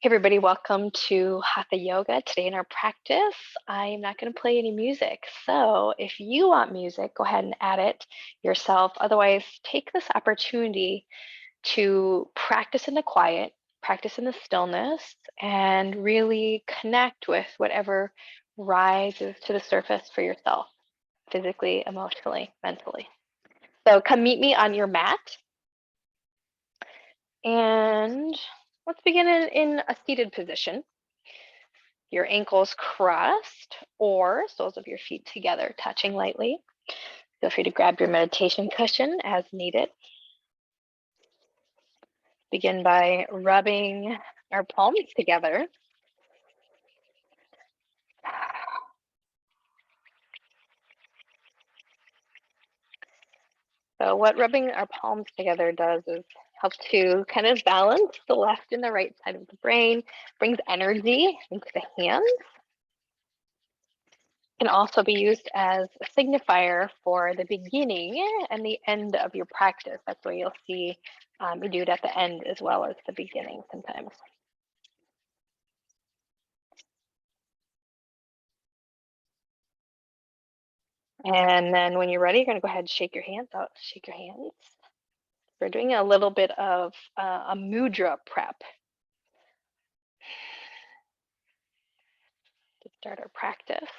Hey everybody, welcome to Hatha Yoga. Today in our practice, I'm not going to play any music. So if you want music, go ahead and add it yourself. Otherwise, take this opportunity to practice in the quiet, practice in the stillness, and really connect with whatever rises to the surface for yourself, physically, emotionally, mentally. So come meet me on your mat. And let's begin in a seated position. Your ankles crossed or soles of your feet together, touching lightly. Feel free to grab your meditation cushion as needed. Begin by rubbing our palms together. So what rubbing our palms together does is help to kind of balance the left and the right side of the brain, brings energy into the hands. Can also be used as a signifier for the beginning and the end of your practice. That's why you'll see we do it at the end as well as the beginning sometimes. And then when you're ready, you're going to go ahead and shake your hands out. Shake your hands. We're doing a little bit of a mudra prep to start our practice.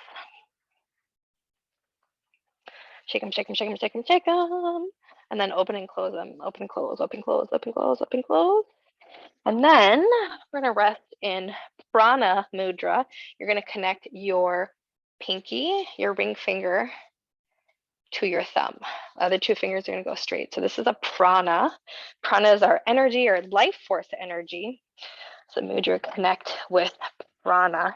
Shake them, shake them, shake them, shake them, shake them. And then open and close them. Open, close, open, close, open, close, open, close. And then we're going to rest in Prana Mudra. You're going to connect your pinky, your ring finger, to your thumb. The two fingers are going to go straight. So this is a prana. Prana is our energy or life force energy. So mudra connect with prana.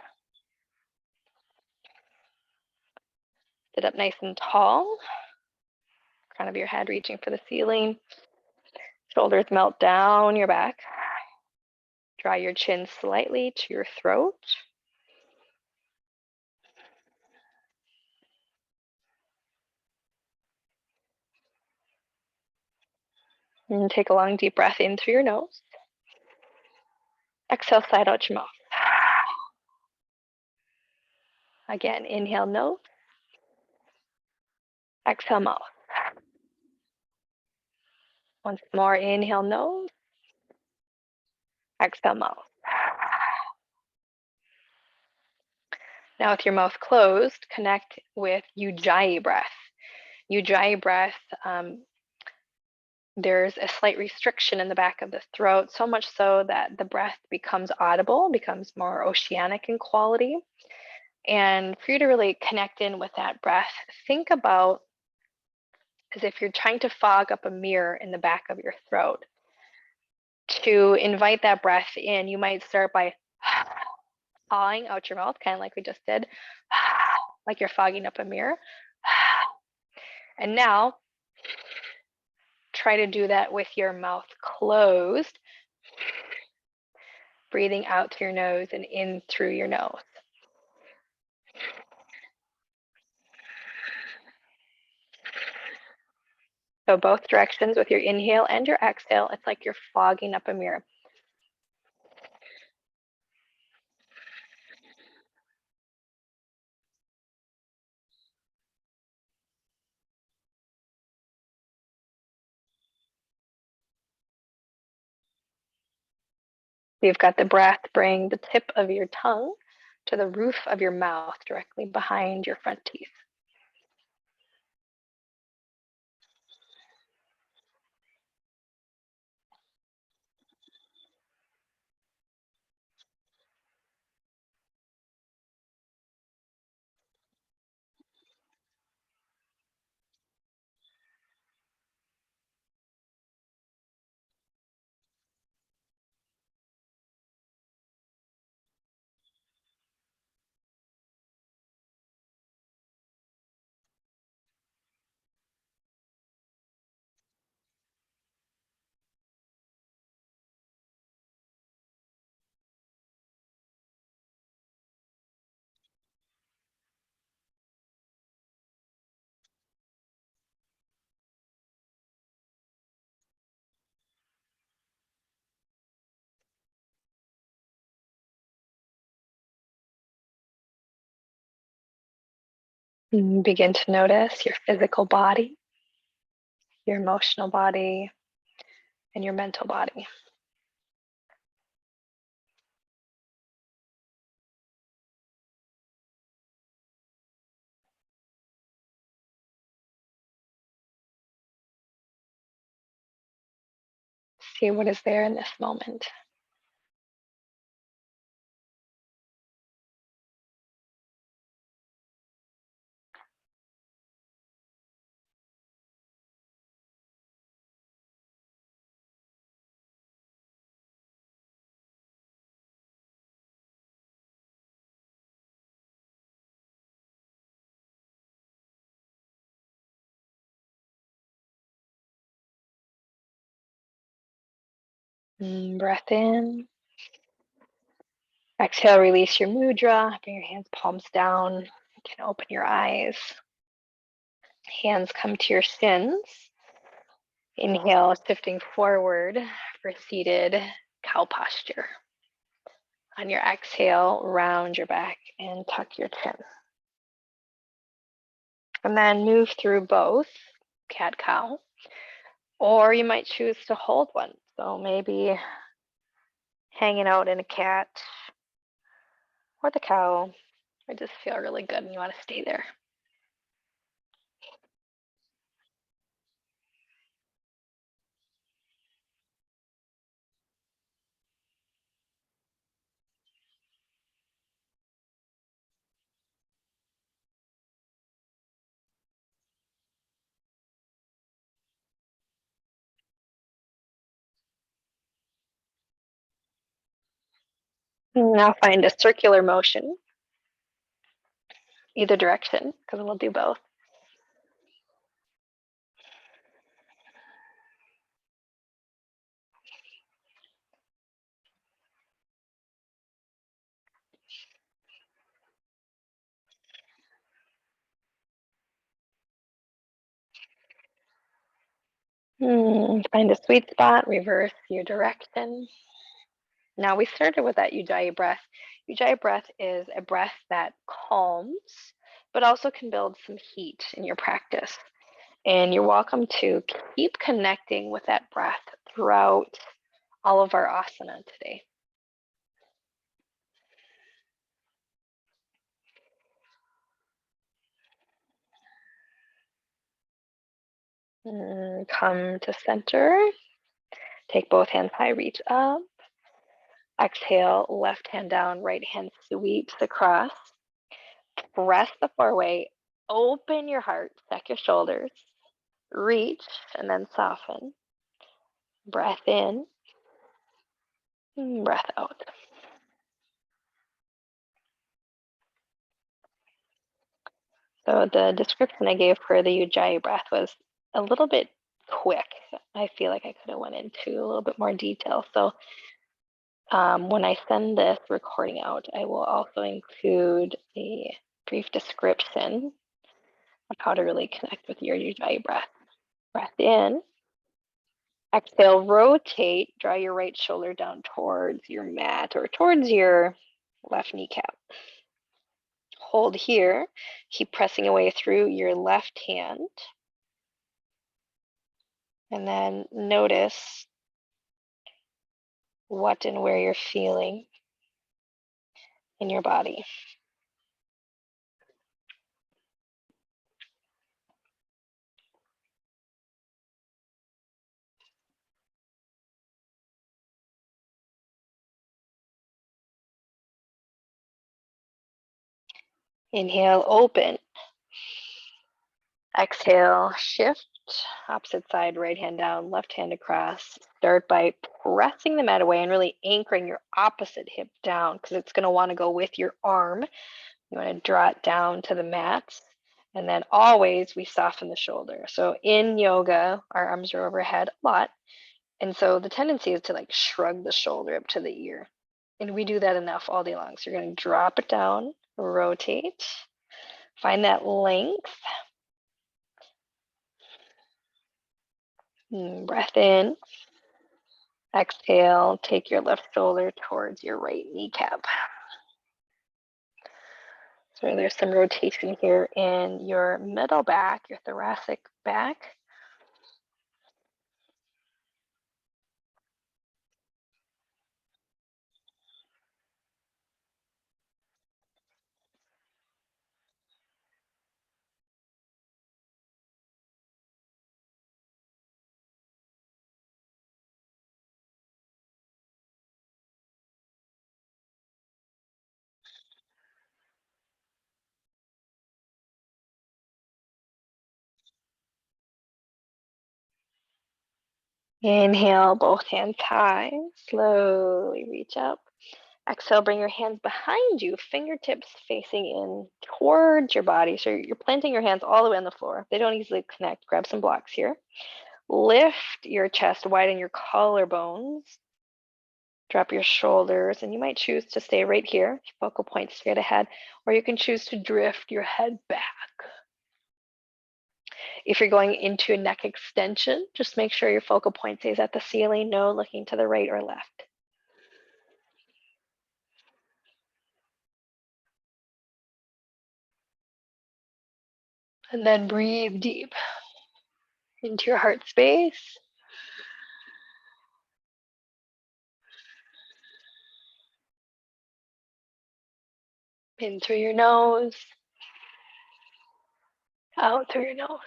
Sit up nice and tall. Crown of your head reaching for the ceiling. Shoulders melt down your back. Draw your chin slightly to your throat. And take a long deep breath in through your nose. Exhale, side out your mouth. Again, inhale nose. Exhale mouth. Once more, inhale nose. Exhale mouth. Now with your mouth closed, connect with Ujjayi Breath. Ujjayi Breath, there's a slight restriction in the back of the throat, so much so that the breath becomes audible, becomes more oceanic in quality. And for you to really connect in with that breath, think about as if you're trying to fog up a mirror in the back of your throat. To invite that breath in, you might start by pawing out your mouth, kind of like we just did, like you're fogging up a mirror. And now, try to do that with your mouth closed, breathing out through your nose and in through your nose. So both directions with your inhale and your exhale, it's like you're fogging up a mirror. You've got the breath, bring the tip of your tongue to the roof of your mouth, directly behind your front teeth. Begin to notice your physical body, your emotional body, and your mental body. See what is there in this moment. Breath in. Exhale, release your mudra. Bring your hands palms down. You can open your eyes. Hands come to your shins. Inhale, shifting forward for seated cow posture. On your exhale, round your back and tuck your chin. And then move through both cat-cow, or you might choose to hold one. So maybe hanging out in a cat or the cow. I just feel really good and you want to stay there. Now find a circular motion, either direction, because we'll do both. Find a sweet spot, reverse your direction. Now we started with that Ujjayi breath. Ujjayi breath is a breath that calms, but also can build some heat in your practice. And you're welcome to keep connecting with that breath throughout all of our asana today. Come to center. Take both hands high, reach up. Exhale, left hand down, right hand sweeps across. Press the foreway, open your heart, stack your shoulders, reach, and then soften. Breath in, breath out. So the description I gave for the Ujjayi breath was a little bit quick. I feel like I could have went into a little bit more detail. So when I send this recording out, I will also include a brief description of how to really connect with your Ujjayi breath. Breath in. Exhale, rotate, draw your right shoulder down towards your mat or towards your left kneecap. Hold here, keep pressing away through your left hand. And then notice what and where you're feeling in your body. Inhale, open. Exhale, shift. Opposite side, right hand down, left hand across. Start by pressing the mat away and really anchoring your opposite hip down because it's going to want to go with your arm. You want to draw it down to the mat. And then always we soften the shoulder. So in yoga, our arms are overhead a lot. And so the tendency is to like shrug the shoulder up to the ear. And we do that enough all day long. So you're going to drop it down, rotate, find that length. Breath in. Exhale, take your left shoulder towards your right kneecap. So there's some rotation here in your middle back, your thoracic back. Inhale, both hands high. Slowly reach up. Exhale, bring your hands behind you, fingertips facing in towards your body. So you're planting your hands all the way on the floor. If they don't easily connect, grab some blocks here. Lift your chest, widen your collarbones. Drop your shoulders, and you might choose to stay right here, focal point straight ahead, or you can choose to drift your head back. If you're going into a neck extension, just make sure your focal point stays at the ceiling, no looking to the right or left. And then breathe deep into your heart space. In through your nose, out through your nose.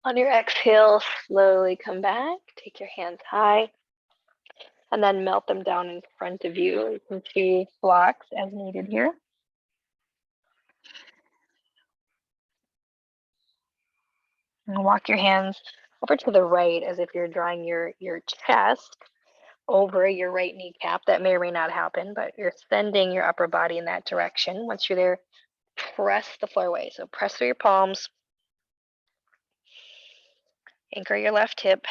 On your exhale, slowly come back. Take your hands high and then melt them down in front of you into blocks as needed here. And walk your hands over to the right as if you're drawing your chest over your right kneecap. That may or may not happen, but you're sending your upper body in that direction. Once you're there, press the floor away. So press through your palms, anchor your left hip.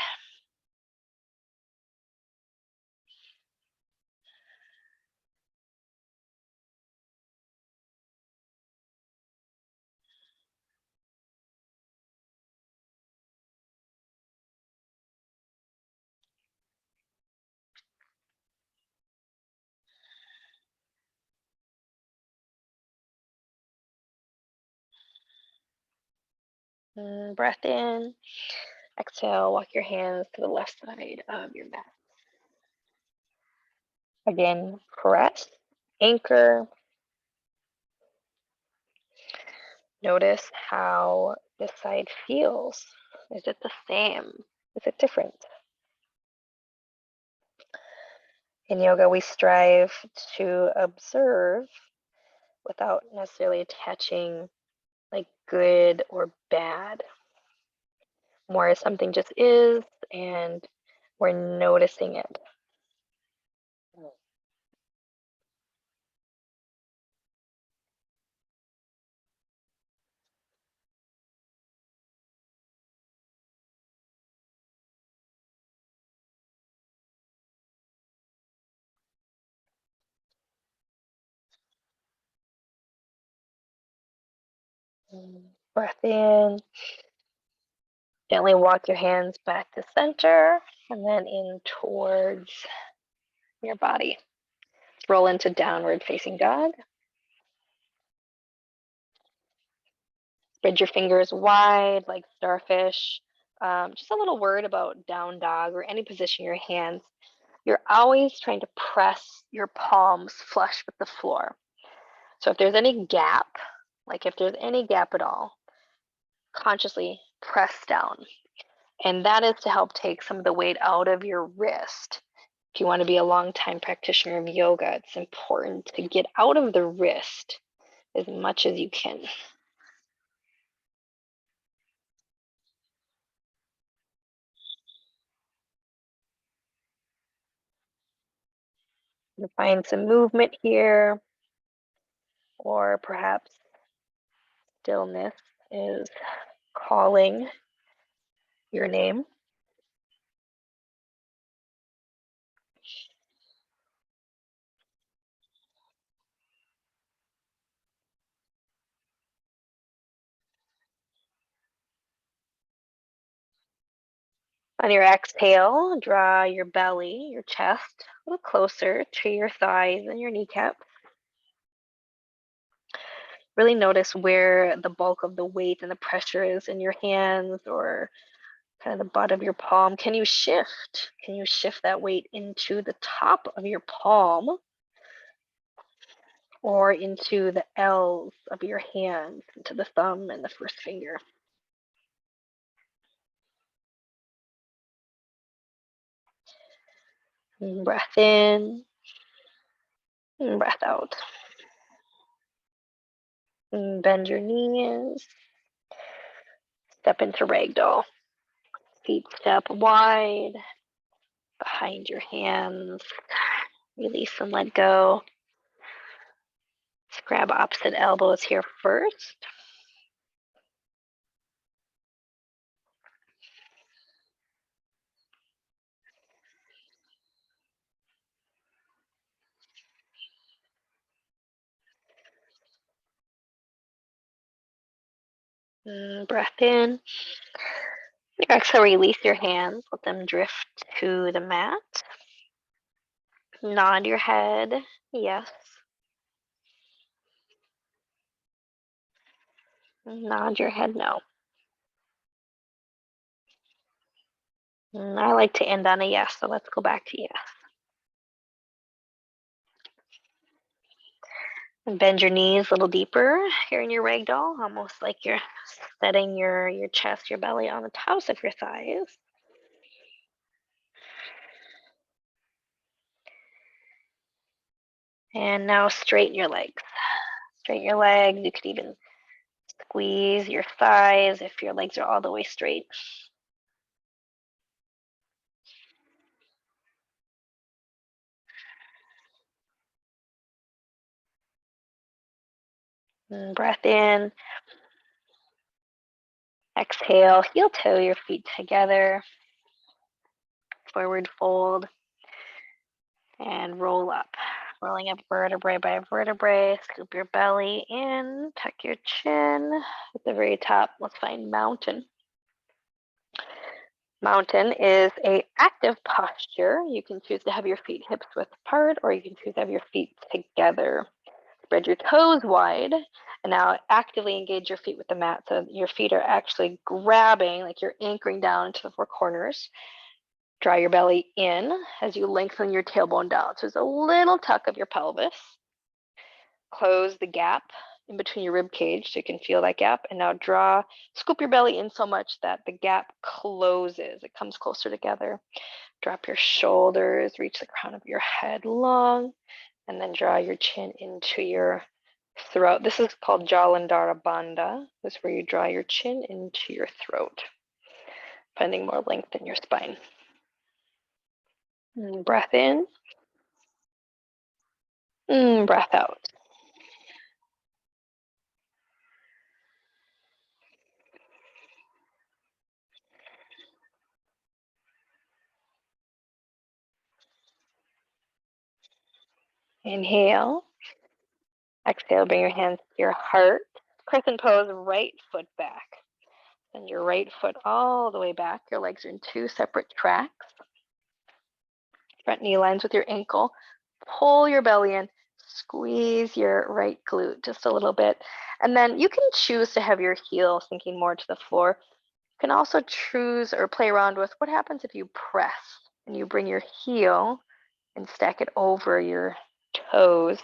Breath in. Exhale, walk your hands to the left side of your mat. Again, press, anchor. Notice how this side feels. Is it the same? Is it different? In yoga, we strive to observe without necessarily attaching like good or bad. More as something just is, and we're noticing it. Breath in. Gently walk your hands back to center and then in towards your body. Roll into downward facing dog. Spread your fingers wide like starfish. Just a little word about down dog or any position your hands. You're always trying to press your palms flush with the floor. So if there's any gap, like if there's any gap at all, consciously press down. And that is to help take some of the weight out of your wrist. If you want to be a long-time practitioner of yoga, it's important to get out of the wrist as much as you can. You find some movement here, or perhaps stillness is calling your name. On your exhale, draw your belly, your chest, a little closer to your thighs and your kneecap. Really notice where the bulk of the weight and the pressure is in your hands or kind of the butt of your palm. Can you shift? Can you shift that weight into the top of your palm or into the L's of your hands, into the thumb and the first finger? And breath in and breath out. And bend your knees. Step into ragdoll. Feet step wide behind your hands. Release and let go. Let's grab opposite elbows here first. And breath in. Exhale, release your hands. Let them drift to the mat. Nod your head. Yes. Nod your head no. And I like to end on a yes, so let's go back to yes. And bend your knees a little deeper here in your ragdoll, almost like you're setting your chest, your belly on the tops of your thighs. And now straighten your legs. Straighten your legs. You could even squeeze your thighs if your legs are all the way straight. And breath in. Exhale, heel toe your feet together. Forward fold. And roll up. Rolling up vertebrae by vertebrae. Scoop your belly in. Tuck your chin. At the very top, let's find mountain. Mountain is a active posture. You can choose to have your feet hips width apart, or you can choose to have your feet together. Spread your toes wide, and now actively engage your feet with the mat so your feet are actually grabbing, like you're anchoring down into the four corners. Draw your belly in as you lengthen your tailbone down. So there's a little tuck of your pelvis. Close the gap in between your rib cage so you can feel that gap. And now scoop your belly in so much that the gap closes. It comes closer together. Drop your shoulders, reach the crown of your head long, and then draw your chin into your throat. This is called Jalandhara Bandha. This is where you draw your chin into your throat, finding more length in your spine. And breath in. And breath out. Inhale. Exhale, bring your hands to your heart. Crescent pose, right foot back. Send your right foot all the way back. Your legs are in two separate tracks. Front knee lines with your ankle. Pull your belly in. Squeeze your right glute just a little bit. And then you can choose to have your heel sinking more to the floor. You can also choose or play around with what happens if you press and you bring your heel and stack it over your toes.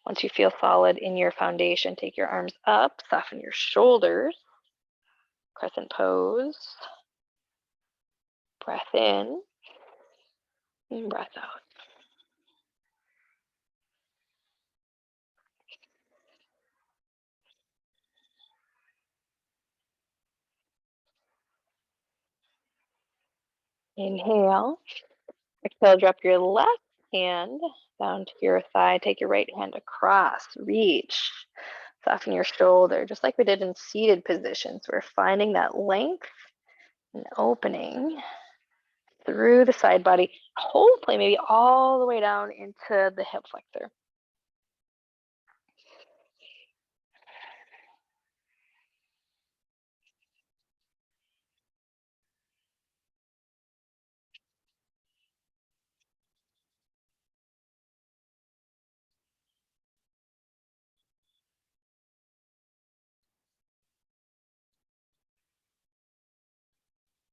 Once you feel solid in your foundation, take your arms up, soften your shoulders. Crescent pose. Breath in and breath out. Inhale. Exhale, drop your left hand down to your thigh. Take your right hand across, reach, soften your shoulder, just like we did in seated positions. We're finding that length and opening through the side body, hopefully maybe all the way down into the hip flexor.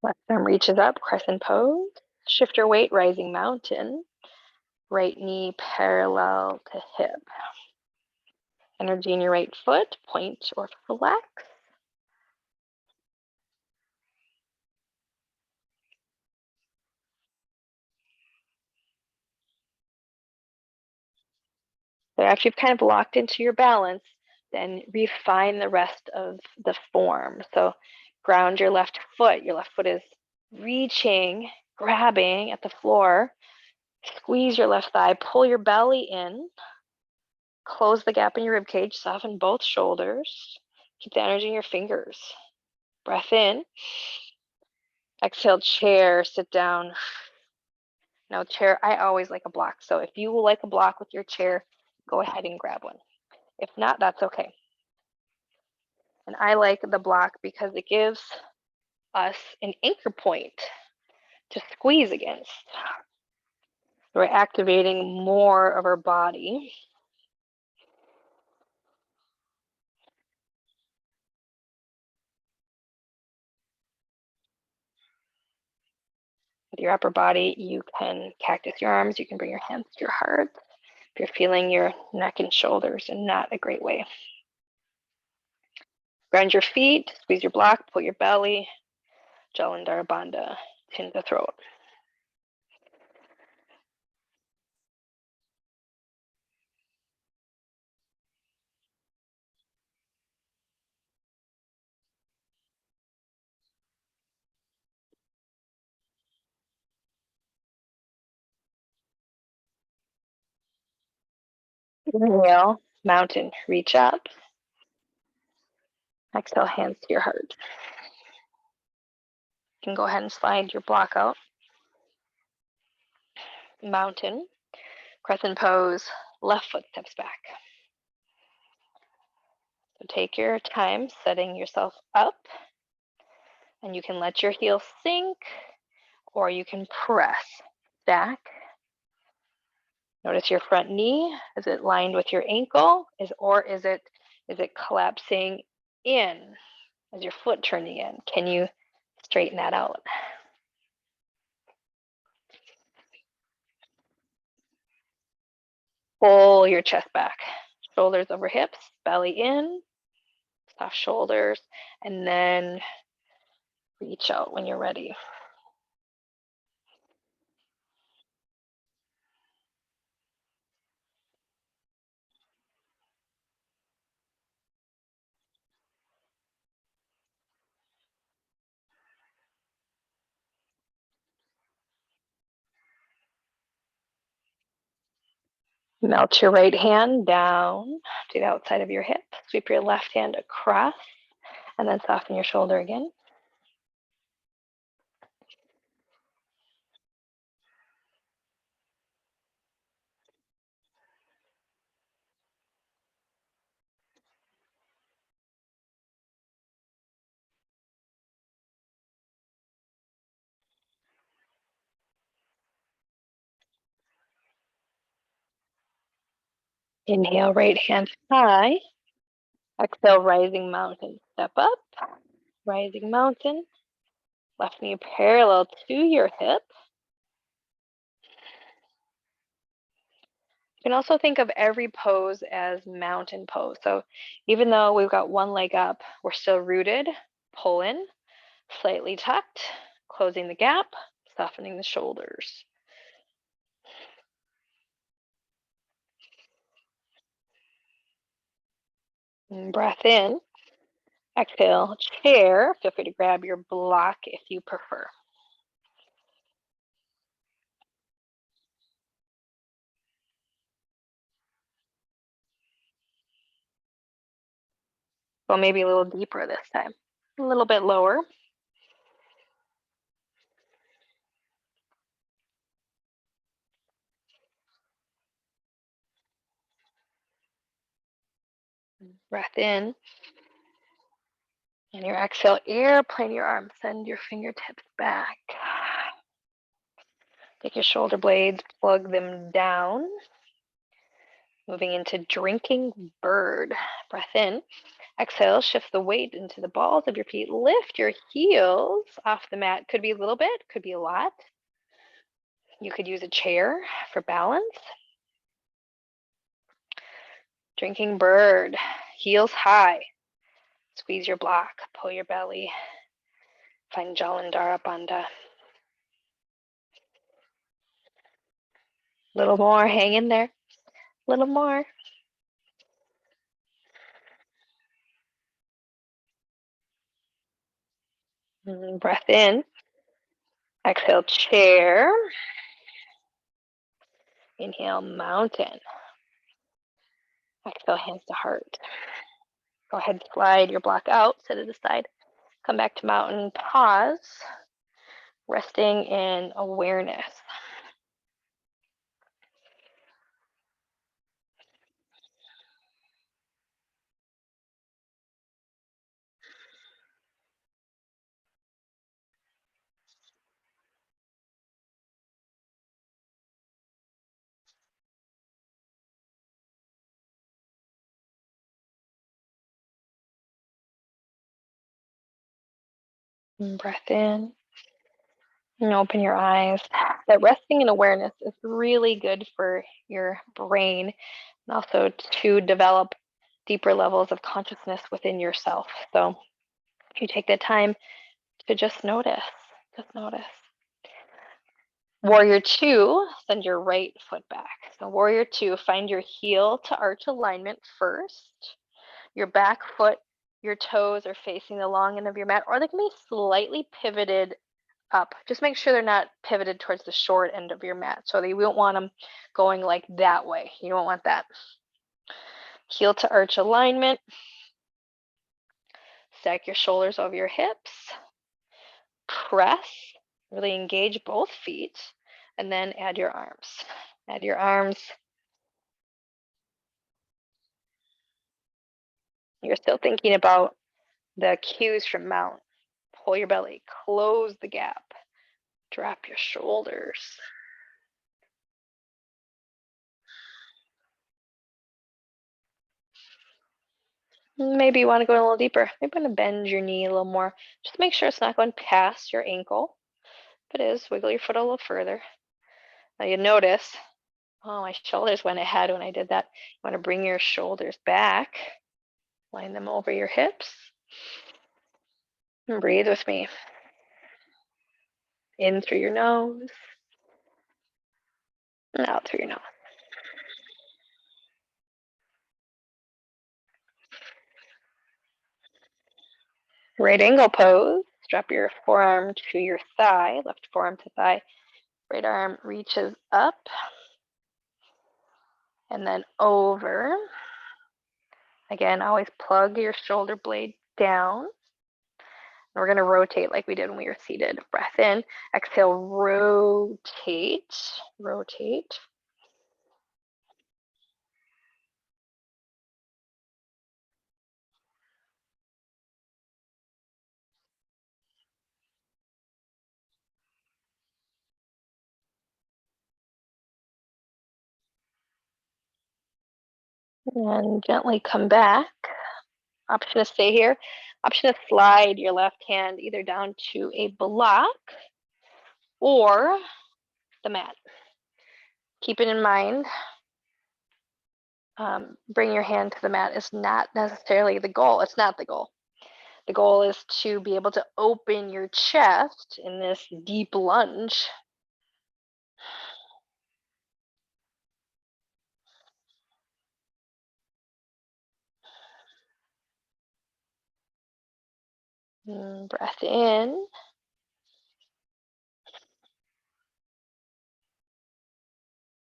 Left arm reaches up, crescent pose. Shift your weight, rising mountain. Right knee parallel to hip. Energy in your right foot, point or flex. So after you've kind of locked into your balance, then refine the rest of the form. So ground your left foot. Your left foot is reaching, grabbing at the floor. Squeeze your left thigh, pull your belly in, close the gap in your rib cage, soften both shoulders. Keep the energy in your fingers. Breath in. Exhale, chair, sit down. Now chair, I always like a block. So if you will like a block with your chair, go ahead and grab one. If not, that's okay. And I like the block because it gives us an anchor point to squeeze against. We're activating more of our body. With your upper body, you can cactus your arms, you can bring your hands to your heart. If you're feeling your neck and shoulders in not a great way. Ground your feet, squeeze your block, pull your belly, Jalandhara Bandha, chin to throat. Inhale, mountain, reach up. Exhale, hands to your heart. You can go ahead and slide your block out. Mountain, crescent pose, left foot steps back. So take your time setting yourself up, and you can let your heels sink, or you can press back. Notice your front knee. Is it lined with your ankle? Is it collapsing in as your foot turning in? Can you straighten that out? Pull your chest back. Shoulders over hips, belly in, soft shoulders, and then reach out when you're ready. Melt your right hand down to the outside of your hip. Sweep your left hand across, and then soften your shoulder again. Inhale, right hand high. Exhale, rising mountain. Step up, rising mountain. Left knee parallel to your hip. You can also think of every pose as mountain pose. So even though we've got one leg up, we're still rooted. Pull in, slightly tucked, closing the gap, softening the shoulders. And breath in. Exhale, chair. Feel free to grab your block if you prefer. Go maybe a little deeper this time. A little bit lower. Breath in. And your exhale, airplane your arms. Send your fingertips back. Take your shoulder blades, plug them down. Moving into drinking bird. Breath in. Exhale, shift the weight into the balls of your feet. Lift your heels off the mat. Could be a little bit, could be a lot. You could use a chair for balance. Drinking bird. Heels high. Squeeze your block. Pull your belly. Find Jalandhara Bandha. Little more. Hang in there. Little more. Breath in. Exhale, chair. Inhale, mountain. Exhale, hands to heart. Go ahead, slide your block out, set it aside. Come back to mountain, pause, resting in awareness. And breath in and open your eyes. That resting in awareness is really good for your brain and also to develop deeper levels of consciousness within yourself. So if you take the time to just notice. Warrior two, send your right foot back. So warrior two, find your heel to arch alignment first. Your back foot, your toes are facing the long end of your mat, or they can be slightly pivoted up. Just make sure they're not pivoted towards the short end of your mat. So you won't want them going like that way. You don't want that. Heel to arch alignment. Stack your shoulders over your hips. Press, really engage both feet, and then add your arms. Add your arms. You're still thinking about the cues from mount. Pull your belly, close the gap, drop your shoulders. Maybe you want to go a little deeper. Maybe you want to bend your knee a little more. Just make sure it's not going past your ankle. If it is, wiggle your foot a little further. Now you notice, oh, my shoulders went ahead when I did that. You want to bring your shoulders back, line them over your hips, and breathe with me. In through your nose, and out through your nose. Right angle pose. Drop your forearm to your thigh, left forearm to thigh. Right arm reaches up and then over. Again, always plug your shoulder blade down. We're going to rotate like we did when we were seated. Breath in, exhale, rotate. And gently come back. Option to stay here. Option to slide your left hand either down to a block or the mat. Keep it in mind. Bring your hand to the mat is not necessarily the goal. It's not the goal. The goal is to be able to open your chest in this deep lunge. Breath in.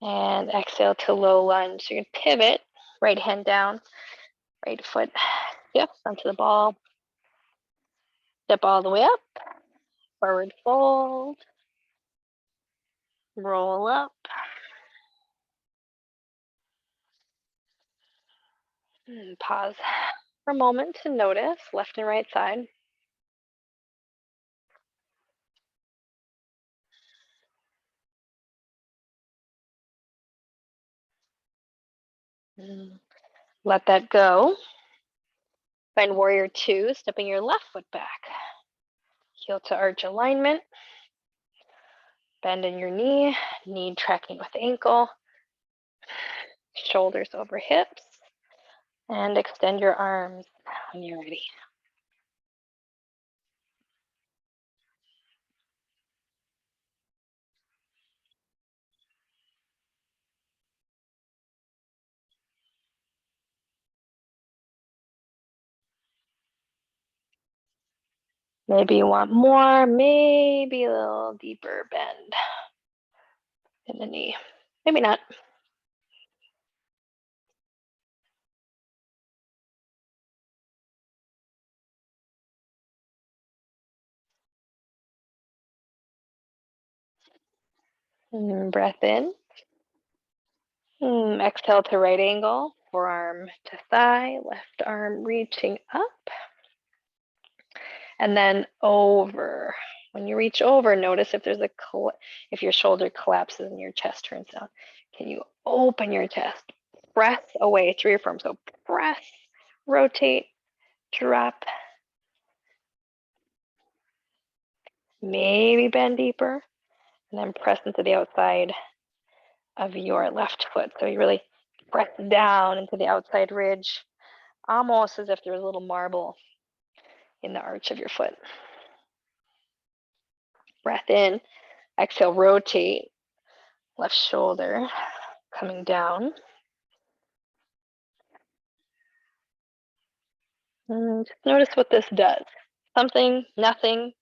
And exhale to low lunge. So you're going to pivot, right hand down, right foot Yes, onto the ball. Step all the way up. Forward fold. Roll up. And pause for a moment to notice left and right side. Let that go. Find warrior two, stepping your left foot back. Heel to arch alignment. Bend in your knee tracking with ankle. Shoulders over hips. And extend your arms when you're ready. Maybe you want more, maybe a little deeper bend in the knee. Maybe not. Breath in. Exhale to right angle, forearm to thigh, left arm reaching up. And then over. When you reach over, notice if there's if your shoulder collapses and your chest turns down. Can you open your chest? Press away through your form. So press, rotate, drop. Maybe bend deeper, and then press into the outside of your left foot. So you really press down into the outside ridge, almost as if there's a little marble in the arch of your foot. Breath in, exhale, rotate, left shoulder coming down. And just notice what this does. Something, nothing.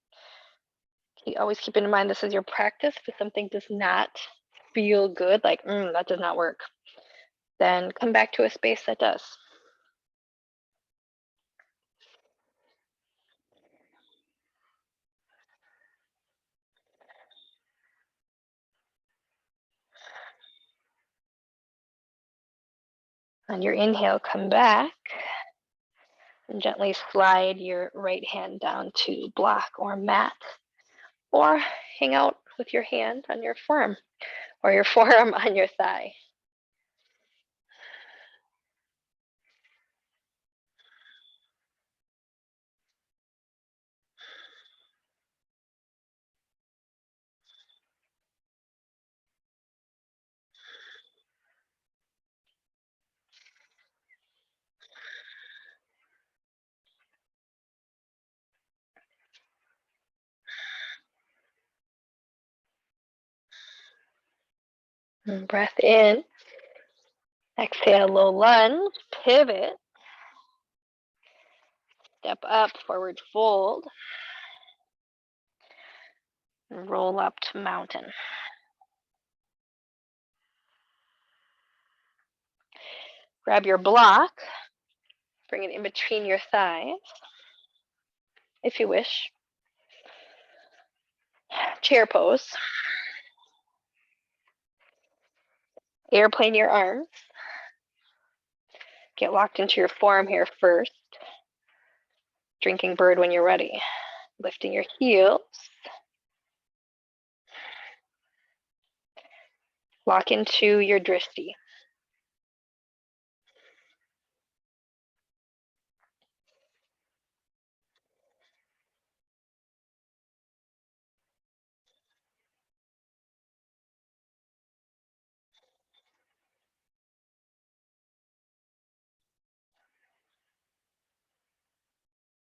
Always keep in mind this is your practice. If something does not feel good, like that does not work, then come back to a space that does. On your inhale, come back and gently slide your right hand down to block or mat, or hang out with your hand on your forearm or your forearm on your thigh. And breath in. Exhale, low lunge, pivot. Step up, forward fold. And roll up to mountain. Grab your block. Bring it in between your thighs, if you wish. Chair pose. Airplane your arms. Get locked into your forearm here first. Drinking bird when you're ready. Lifting your heels. Lock into your drishti.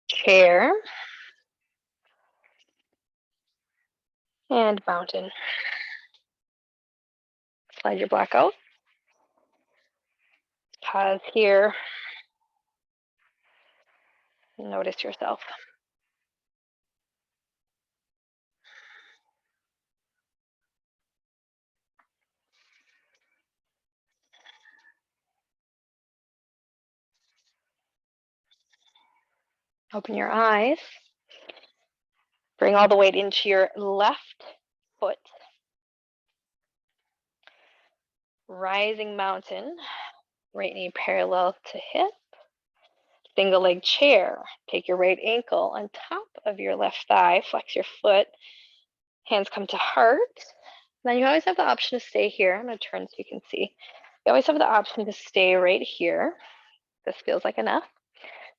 Chair. And mountain. Slide your block out. Pause here. Notice yourself. Open your eyes. Bring all the weight into your left foot. Rising mountain, right knee parallel to hip. Single leg chair. Take your right ankle on top of your left thigh. Flex your foot. Hands come to heart. Then you always have the option to stay here. I'm going to turn so you can see. You always have the option to stay right here. This feels like enough.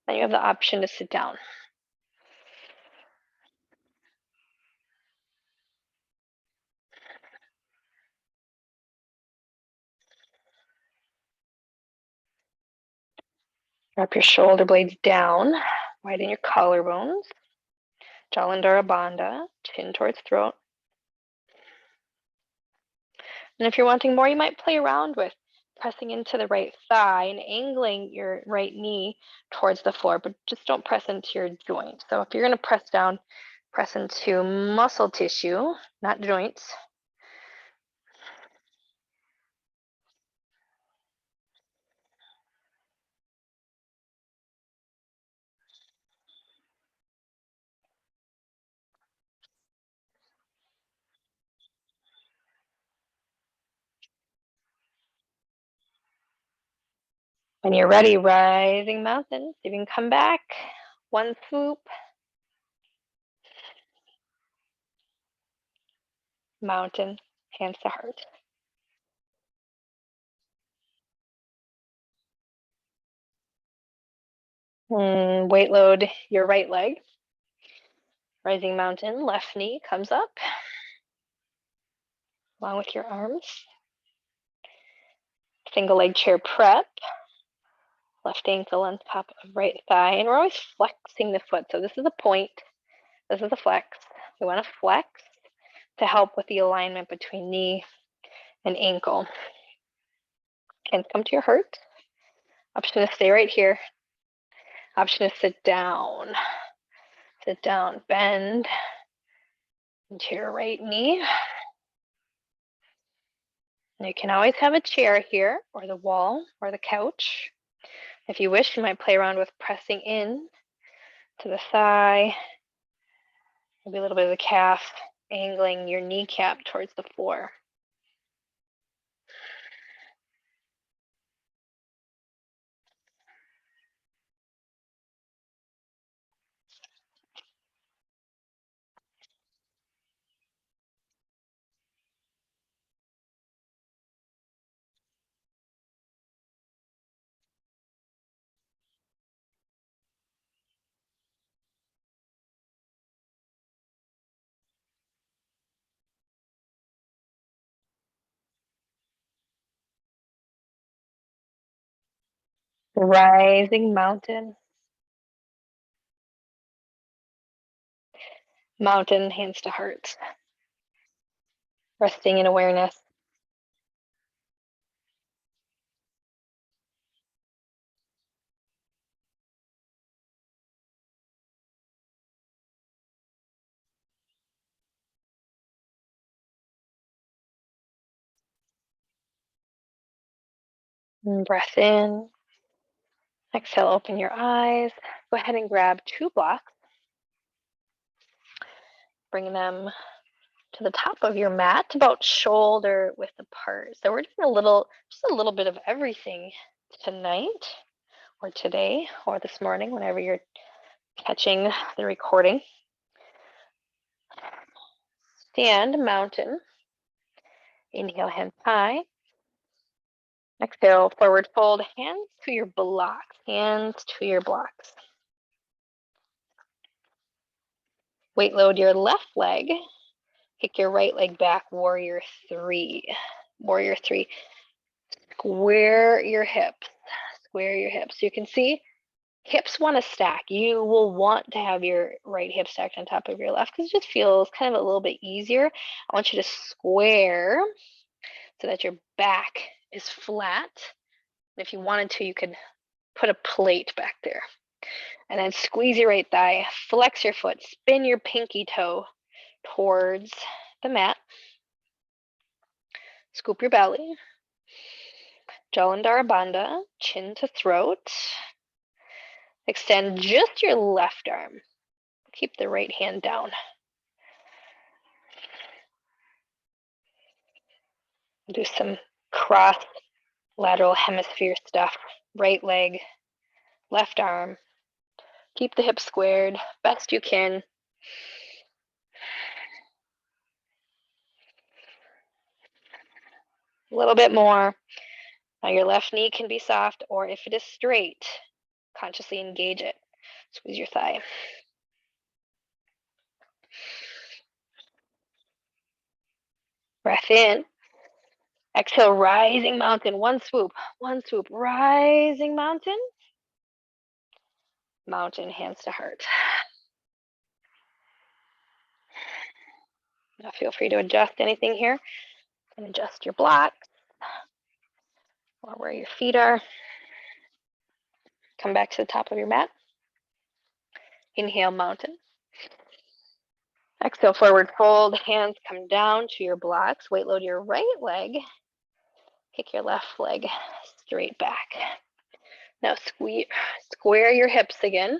Then you have the option to sit down. Drop your shoulder blades down, widen your collarbones. Jalandhara Bandha, chin towards throat. And if you're wanting more, you might play around with pressing into the right thigh and angling your right knee towards the floor, but just don't press into your joint. So if you're going to press down, press into muscle tissue, not joints. When you're ready, rising mountain. You can come back, one swoop. Mountain, hands to heart. Weight load your right leg. Rising mountain, left knee comes up, along with your arms. Single leg chair prep. Left ankle on top of right thigh. And we're always flexing the foot. So this is a point. This is a flex. We want to flex to help with the alignment between knee and ankle. Hands come to your heart. Option to stay right here. Option to sit down. Sit down, bend into your right knee. And you can always have a chair here, or the wall, or the couch. If you wish, you might play around with pressing in to the thigh, maybe a little bit of the calf, angling your kneecap towards the floor. Rising mountain. Mountain, hands to heart. Resting in awareness. And breath in. Exhale, open your eyes. Go ahead and grab 2 blocks. Bring them to the top of your mat, about shoulder width apart. So we're doing just a little bit of everything tonight, or today, or this morning, whenever you're catching the recording. Stand, mountain. Inhale, hands high. Exhale, forward fold, hands to your blocks. Hands to your blocks. Weight load your left leg. Kick your right leg back, warrior 3. Warrior 3. Square your hips. Square your hips. You can see hips want to stack. You will want to have your right hip stacked on top of your left because it just feels kind of a little bit easier. I want you to square so that your back is flat. And if you wanted to, you could put a plate back there. And then squeeze your right thigh, flex your foot, spin your pinky toe towards the mat. Scoop your belly. Jalandhara Bandha, chin to throat. Extend just your left arm. Keep the right hand down. Do some cross lateral hemisphere stuff. Right leg, left arm. Keep the hips squared best you can. A little bit more. Now your left knee can be soft, or if it is straight, consciously engage it. Squeeze your thigh. Breath in. Exhale, rising mountain. One swoop, rising mountain. Mountain, hands to heart. Now feel free to adjust anything here. And adjust your blocks or where your feet are. Come back to the top of your mat. Inhale, mountain. Exhale, forward fold. Hands come down to your blocks. Weight load your right leg. Kick your left leg straight back. Now square your hips again.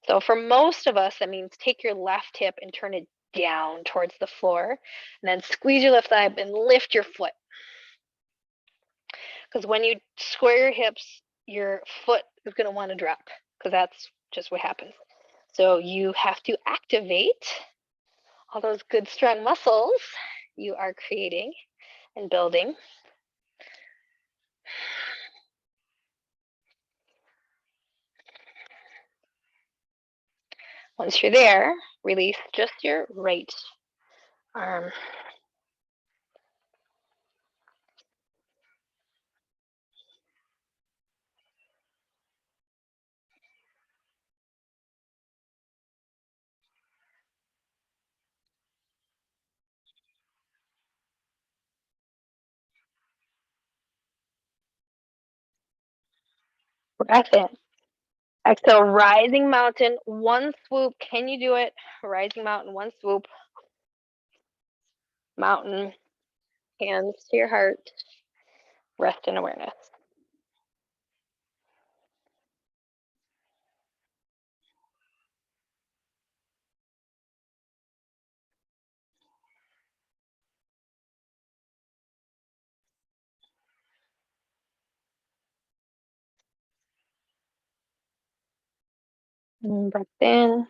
So for most of us, that means take your left hip and turn it down towards the floor. And then squeeze your left thigh up and lift your foot. Because when you square your hips, your foot is going to want to drop, because that's just what happens. So you have to activate all those good strong muscles you are creating and building. Once you're there, release just your right arm. Breath in. Exhale, rising mountain, one swoop. Can you do it? Rising mountain, one swoop. Mountain, hands to your heart. Rest in awareness. And breath in.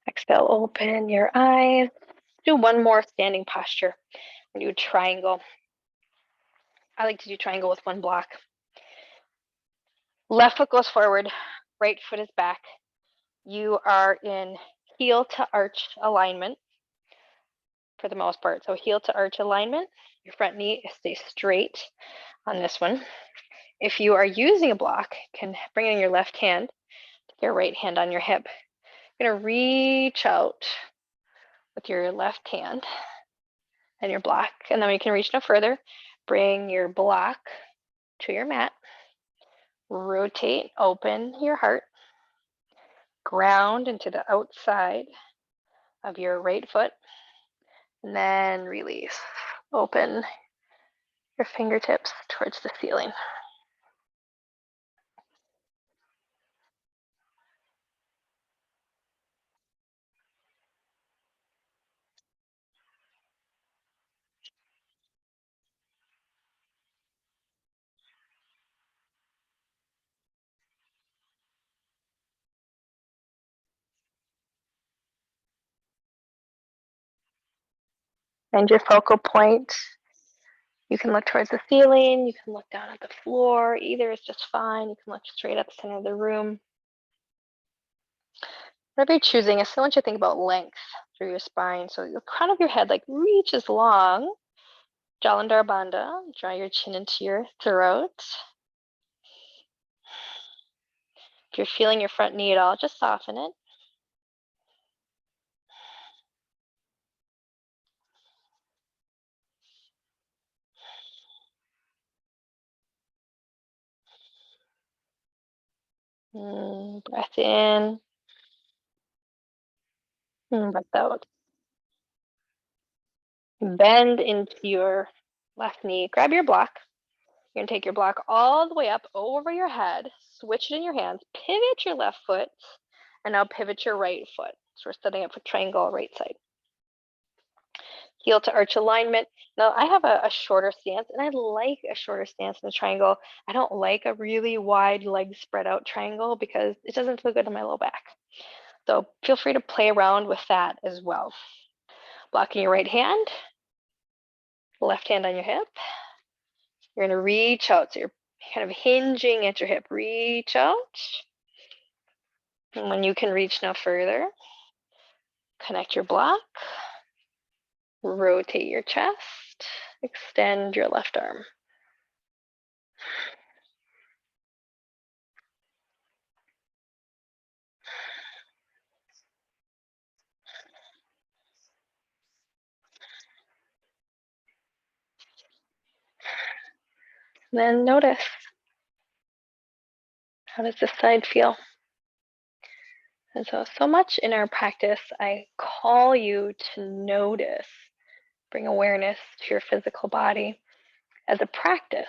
Exhale, open your eyes. Do one more standing posture. Do a triangle. I like to do triangle with one block. Left foot goes forward, right foot is back. You are in heel to arch alignment for the most part. So heel to arch alignment. Your front knee stays straight on this one. If you are using a block, you can bring in your left hand, your right hand on your hip. You're going to reach out with your left hand and your block. And then you can reach no further. Bring your block to your mat. Rotate, open your heart. Ground into the outside of your right foot. And then release. Open your fingertips towards the ceiling. And your focal point. You can look towards the ceiling, you can look down at the floor, either is just fine. You can look straight at the center of the room. Whatever you're choosing, I still want you to think about length through your spine. So the crown of your head like reaches long. Jalandhar Bandha, draw your chin into your throat. If you're feeling your front knee at all, just soften it. Breath in. Breath out. Bend into your left knee. Grab your block. You're going to take your block all the way up over your head. switch it in your hands, pivot your left foot, and now pivot your right foot. So we're setting up for triangle right side. Heel to arch alignment. Now I have a shorter stance, and I like a shorter stance in the triangle. I don't like a really wide leg spread out triangle because it doesn't feel good on my low back. So feel free to play around with that as well. Blocking your right hand, left hand on your hip. You're going to reach out. So you're kind of hinging at your hip. Reach out. And when you can reach no further, connect your block. Rotate your chest. Extend your left arm. Then notice, how does this side feel? And so much in our practice, I call you to notice, bring awareness to your physical body as a practice.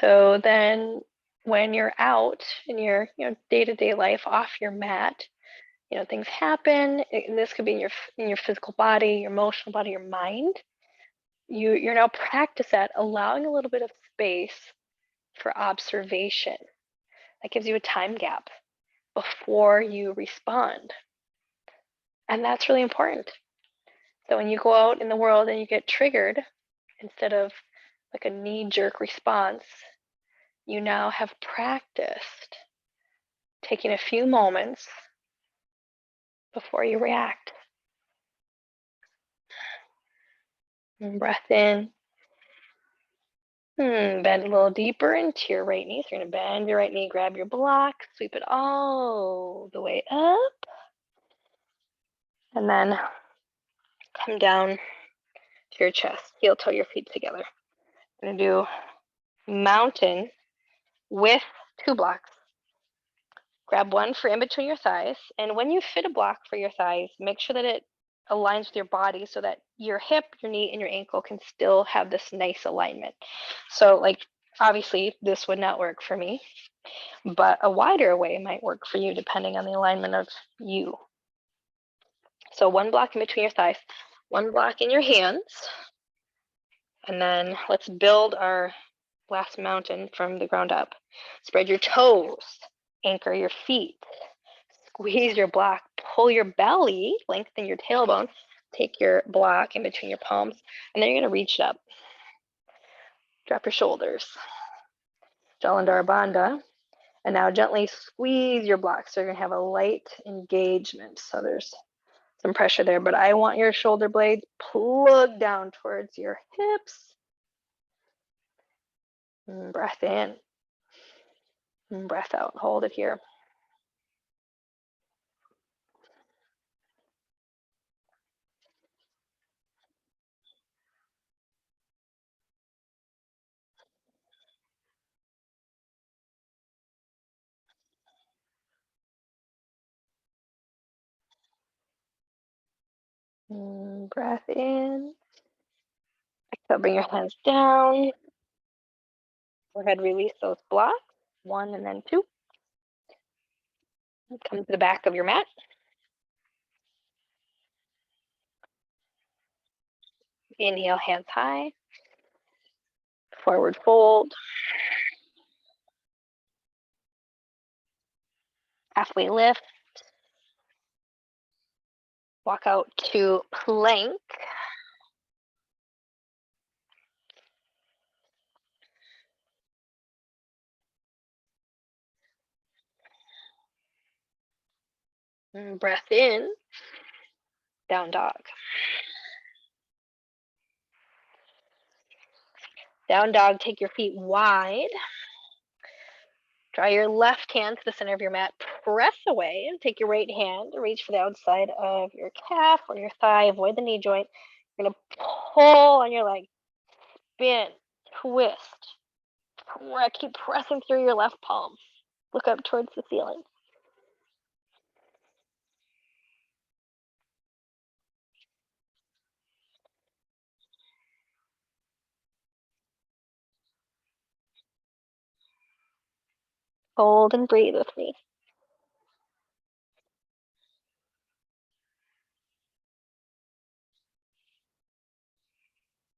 So then when you're out in your day-to-day life off your mat, things happen, and this could be in your physical body, your emotional body, your mind. You're now practice at allowing a little bit of space for observation. That gives you a time gap before you respond. And that's really important. So when you go out in the world and you get triggered, instead of like a knee-jerk response, you now have practiced taking a few moments before you react. And breath in. Bend a little deeper into your right knee. So you're going to bend your right knee, grab your block, sweep it all the way up. And then come down to your chest. Heel toe your feet together. We're going to do mountain with 2 blocks. Grab one for in between your thighs. And when you fit a block for your thighs, make sure that it aligns with your body so that your hip, your knee, and your ankle can still have this nice alignment. So obviously this would not work for me, but a wider way might work for you depending on the alignment of you. So 1 block in between your thighs, 1 block in your hands, and then let's build our last mountain from the ground up. Spread your toes, anchor your feet, squeeze your block, pull your belly, lengthen your tailbone, take your block in between your palms, and then you're going to reach up. Drop your shoulders. Jalandhara Bandha. And now gently squeeze your block. So you're going to have a light engagement. So there's some pressure there, but I want your shoulder blades plugged down towards your hips. And breath in. And breath out. Hold it here. And breath in. Exhale, bring your hands down. Go ahead, release those blocks. 1 and then 2. Come to the back of your mat. Inhale, hands high. Forward fold. Halfway lift. Walk out to plank. And breath in. Down dog. Down dog, take your feet wide. Draw your left hand to the center of your mat. Press away and take your right hand. Reach for the outside of your calf or your thigh. Avoid the knee joint. You're going to pull on your leg. Spin. Twist. Keep pressing through your left palm. Look up towards the ceiling. Hold and breathe with me.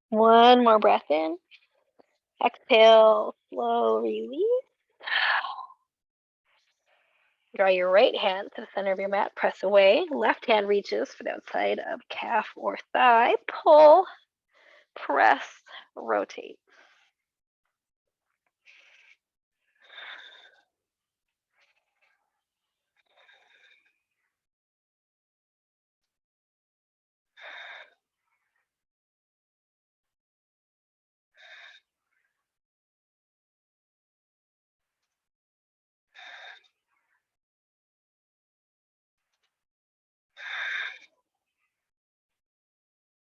One more breath in. Exhale, slow release. Draw your right hand to the center of your mat, press away. Left hand reaches for the outside of calf or thigh. Pull, press, rotate.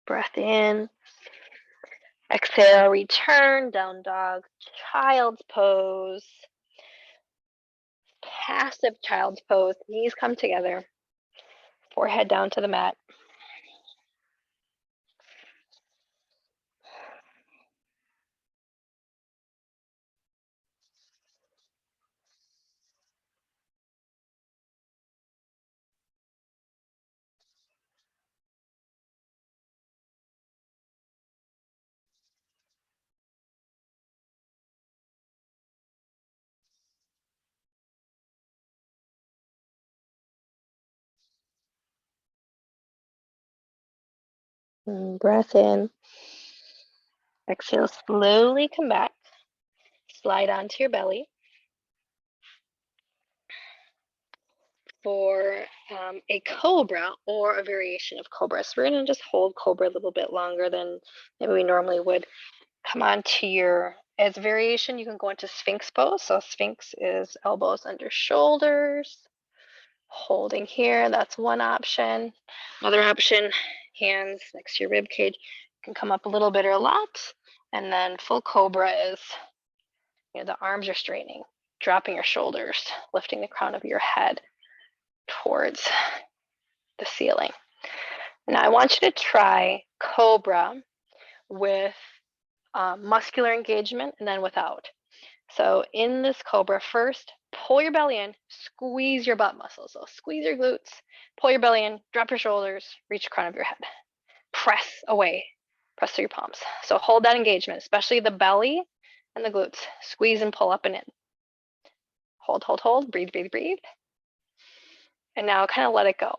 Breath in. Exhale, return, down dog, child's pose. Passive child's pose. Knees come together. Forehead down to the mat. Breath in. Exhale, slowly come back. Slide onto your belly for a cobra or a variation of cobra. So we're going to just hold cobra a little bit longer than maybe we normally would. Come on to your, as a variation, you can go into Sphinx Pose. So Sphinx is elbows under shoulders, holding here. That's one option. Another option, hands next to your rib cage. You can come up a little bit or a lot. And then full cobra is, the arms are straightening, dropping your shoulders, lifting the crown of your head towards the ceiling. Now I want you to try cobra with muscular engagement and then without. So in this cobra, first pull your belly in, squeeze your butt muscles. So squeeze your glutes, pull your belly in, drop your shoulders, reach the crown of your head. Press away, press through your palms. So hold that engagement, especially the belly and the glutes. Squeeze and pull up and in. Hold, hold, hold, breathe, breathe, breathe. And now kind of let it go.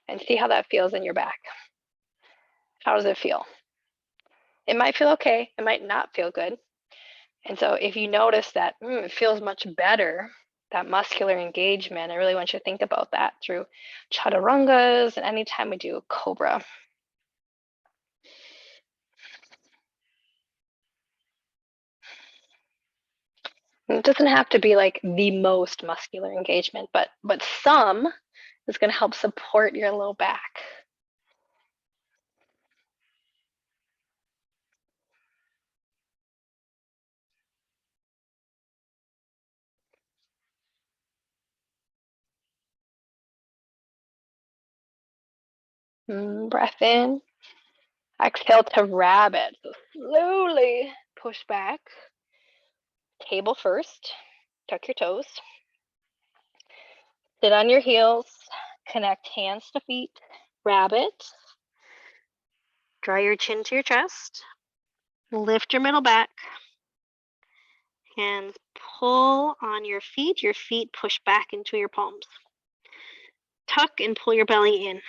And see how that feels in your back. How does it feel? It might feel okay, it might not feel good. And so if you notice that it feels much better, that muscular engagement, I really want you to think about that through chaturangas and anytime we do a cobra. And it doesn't have to be like the most muscular engagement, but some is going to help support your low back. Breath in. Exhale to rabbit. So slowly push back. Table first. Tuck your toes. Sit on your heels. Connect hands to feet. Rabbit. Draw your chin to your chest. Lift your middle back. Hands pull on your feet. Your feet push back into your palms. Tuck and pull your belly in.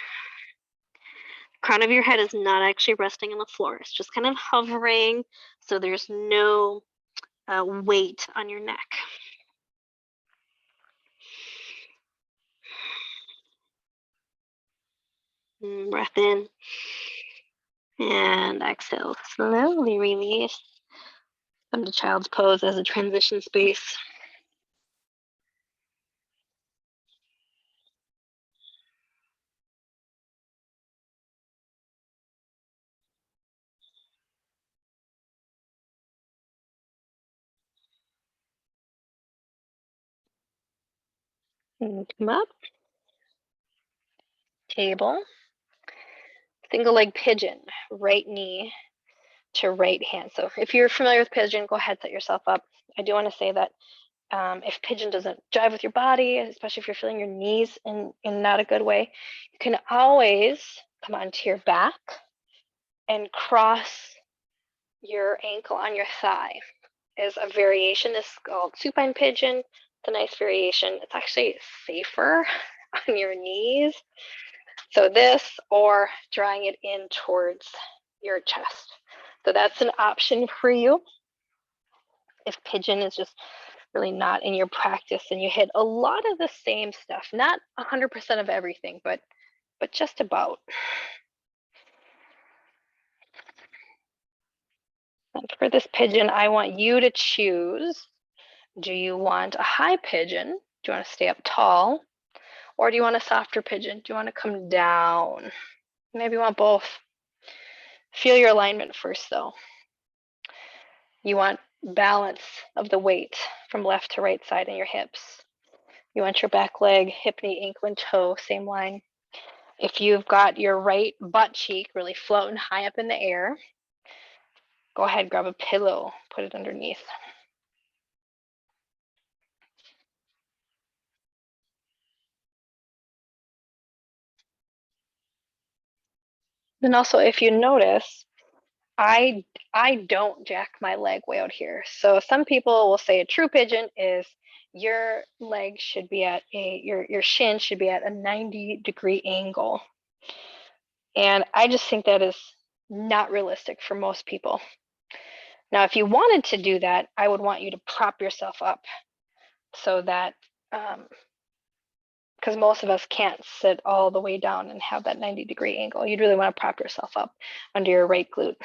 Crown of your head is not actually resting on the floor. It's just kind of hovering, so there's no weight on your neck. Breath in. And exhale. Slowly release. Come to child's pose as a transition space. And come up. Table. Single leg pigeon. Right knee to right hand. So if you're familiar with pigeon, go ahead, set yourself up. I do want to say that If pigeon doesn't jive with your body, especially if you're feeling your knees in not a good way, you can always come onto your back and cross your ankle on your thigh. Is a variation. This is called Supine Pigeon. It's a nice variation. It's actually safer on your knees. So this, or drawing it in towards your chest. So that's an option for you. If pigeon is just really not in your practice, and you hit a lot of the same stuff, not 100% of everything, but just about. And for this pigeon, I want you to choose. Do you want a high pigeon? Do you want to stay up tall? Or do you want a softer pigeon? Do you want to come down? Maybe you want both. Feel your alignment first, though. You want balance of the weight from left to right side in your hips. You want your back leg, hip, knee, ankle, and toe, same line. If you've got your right butt cheek really floating high up in the air, go ahead, grab a pillow, put it underneath. And also, if you notice, I don't jack my leg way out here. So some people will say a true pigeon is your leg should be at your shin should be at a 90-degree angle. And I just think that is not realistic for most people. Now, if you wanted to do that, I would want you to prop yourself up so that, because most of us can't sit all the way down and have that 90-degree angle. You'd really want to prop yourself up under your right glute.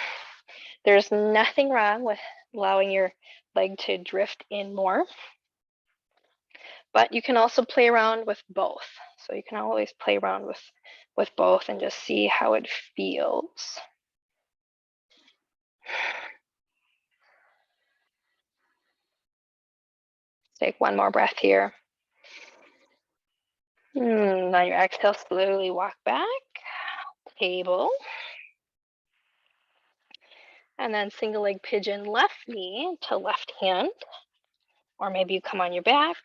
There's nothing wrong with allowing your leg to drift in more, but you can also play around with both. So you can always play around with both and just see how it feels. Take one more breath here. On your exhale, slowly walk back, table. And then single leg pigeon, left knee to left hand. Or maybe you come on your back.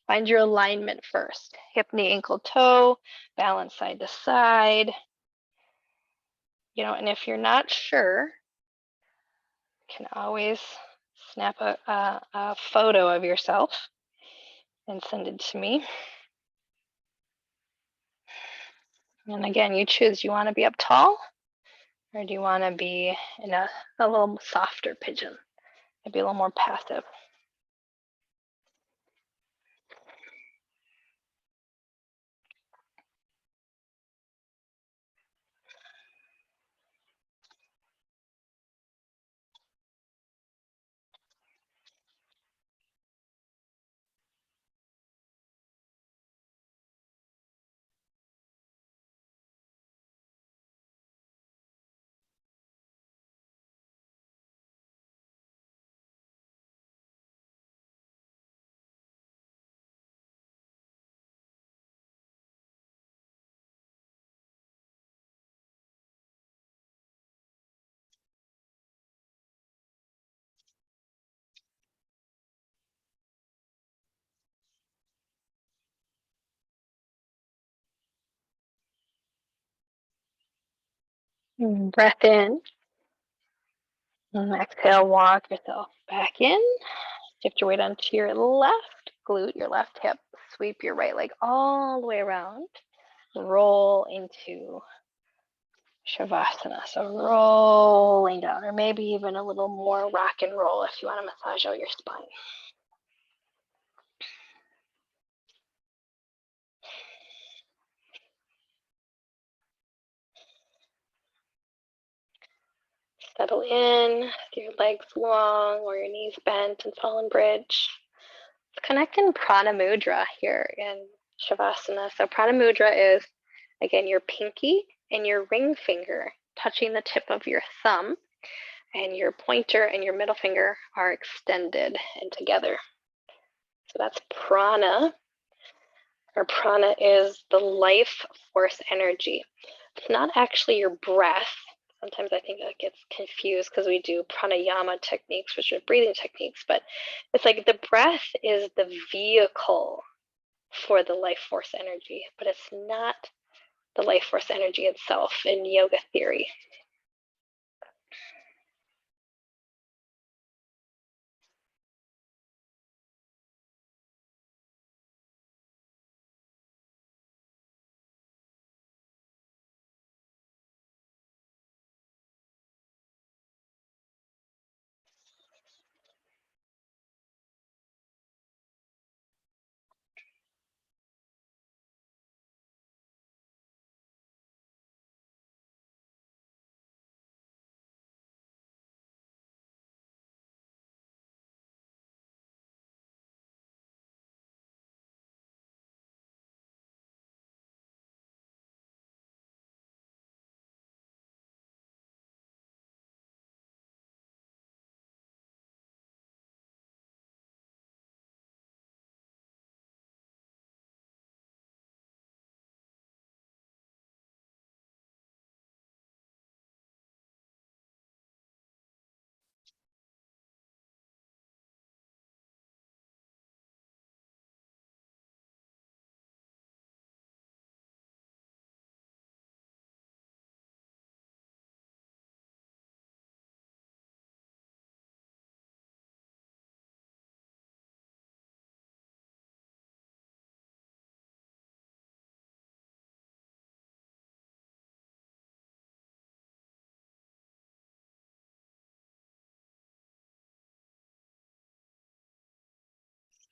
Find your alignment first. Hip, knee, ankle, toe, balance side to side. And if you're not sure, you can always snap a photo of yourself and send it to me. And again, you choose, you want to be up tall, or do you want to be in a little softer pigeon? Maybe a little more passive. Breath in. And exhale, walk yourself back in. Shift your weight onto your left glute, your left hip. Sweep your right leg all the way around. Roll into Shavasana. So rolling down, or maybe even a little more rock and roll if you want to massage out your spine. Settle in, your legs long or your knees bent and fallen bridge. Let's connect in Prana Mudra here in Shavasana. So Prana Mudra is, again, your pinky and your ring finger touching the tip of your thumb, and your pointer and your middle finger are extended and together. So that's prana. Or prana is the life force energy. It's not actually your breath. Sometimes I think that gets confused because we do pranayama techniques, which are breathing techniques, but it's like the breath is the vehicle for the life force energy, but it's not the life force energy itself in yoga theory.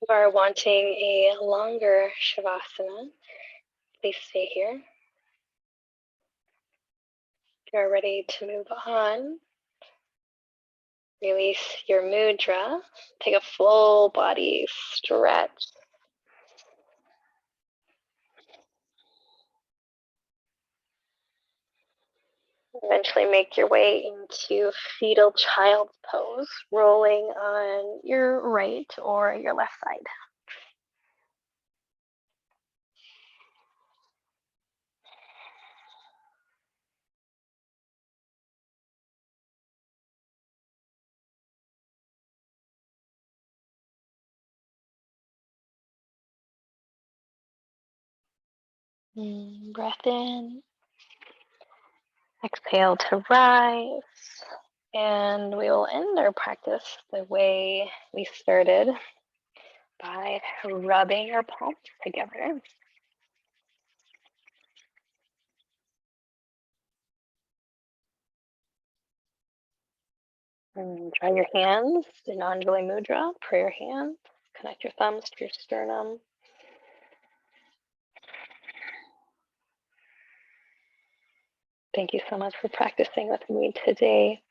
If you are wanting a longer Shavasana, please stay here. If you're ready to move on, release your mudra. Take a full body stretch. Eventually make your way into Fetal Child's Pose, rolling on your right or your left side. Breath in. Exhale to rise. And we will end our practice the way we started, by rubbing our palms together. And try your hands in Ujjayi Mudra, prayer hands. Connect your thumbs to your sternum. Thank you so much for practicing with me today.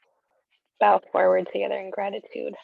Bow forward together in gratitude.